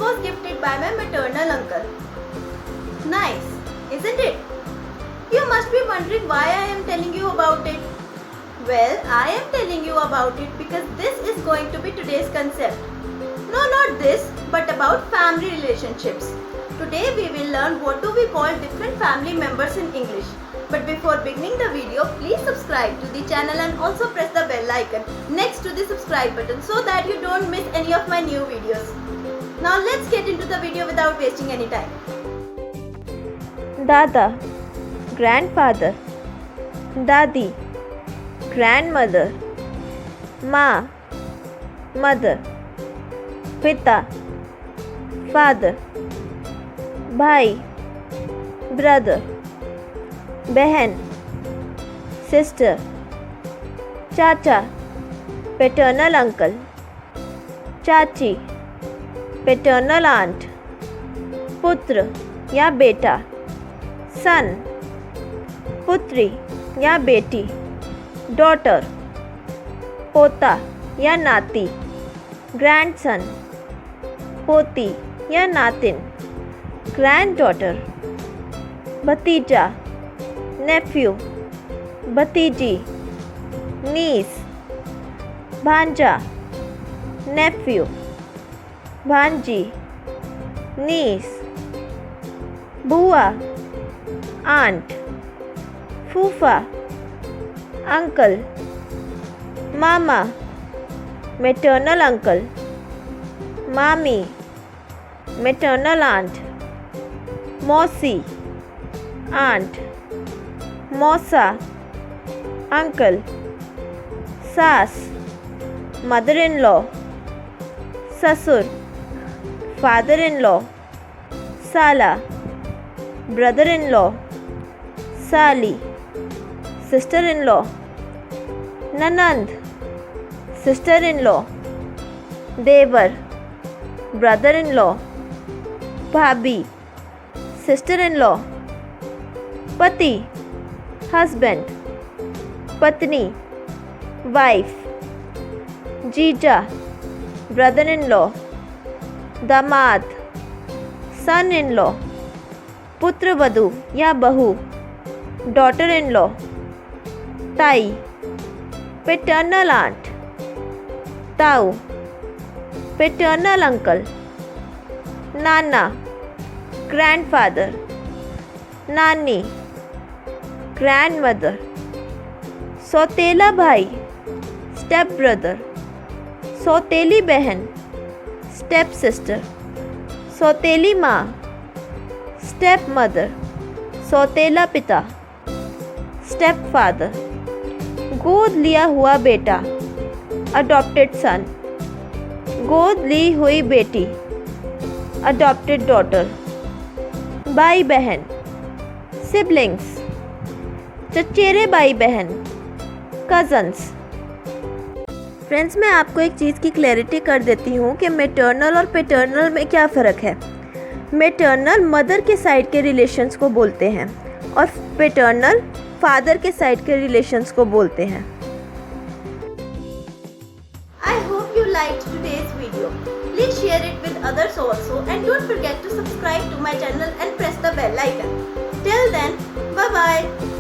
was gifted by my maternal uncle. Nice, isn't it? You must be wondering why I am telling you about it. Well, I am telling you about it because this is going to be today's concept. No, not this, but about family relationships. Today we will learn what do we call different family members in English. But before beginning the video, please subscribe to the channel and also press the bell icon next to the subscribe button so that you don't miss any of my new videos. Now let's get into the video without wasting any time. Dada, grandfather. Dadi, grandmother. Ma, mother. Pita, father. Bhai, brother. Behen, sister. Chacha, paternal uncle. Chachi, paternal aunt. पुत्र या बेटा. सन, पुत्री या बेटी. Daughter, पोता या नाती. Grandson, पोती या नातिन. ग्रैंडडॉटर, भतीजा, नेफ्यू, भतीजी. नीस, भांजा, नेफ्यू, भांजी. नीस, बुआ, आंट. फूफा, अंकल. मामा, मैटरनल अंकल. मामी, मैटरनल आंट. मौसी, आंट. मौसा, अंकल. सास, मदर इन लॉ. ससुर, फादर इन लॉ. साला, ब्रदर इन लॉ. साली, सिस्टर इन लॉ. ननंद, सिस्टर इन लॉ. देवर, ब्रदर इन लॉ. भाभी, सिस्टर इन लॉ. पति, हस्बैंड. पत्नी, वाइफ. जीजा, ब्रदर इन लॉ. दामाद, सन इन लॉ. पुत्र वधू या बहू. Daughter in law. ताई, पैटर्नल आंट. ताऊ, पैटर्नल अंकल. नाना, ग्रैंडफादर. नानी, ग्रैंडमदर. सौतेला भाई, स्टेप ब्रदर. सौतेली बहन, स्टेप सिस्टर. सौतेली माँ, स्टेप मदर. सौतेला पिता, स्टेप फादर. गोद लिया हुआ बेटा, अडॉप्टेड सन. गोद ली हुई बेटी, अडॉप्टेड डॉटर. भाई बहन, सिबलिंग्स. चचेरे भाई बहन, कज़न्स. फ्रेंड्स, मैं आपको एक चीज़ की क्लैरिटी कर देती हूँ कि मैटरनल और पैटर्नल में क्या फ़र्क है. मैटरनल मदर के साइड के रिलेशंस को बोलते हैं और पैटर्नल फादर के साइड के रिलेशंस को बोलते हैं. I hope you liked today's video. Please share it with others also and don't forget to subscribe to my channel and press the bell icon. Till then, bye bye.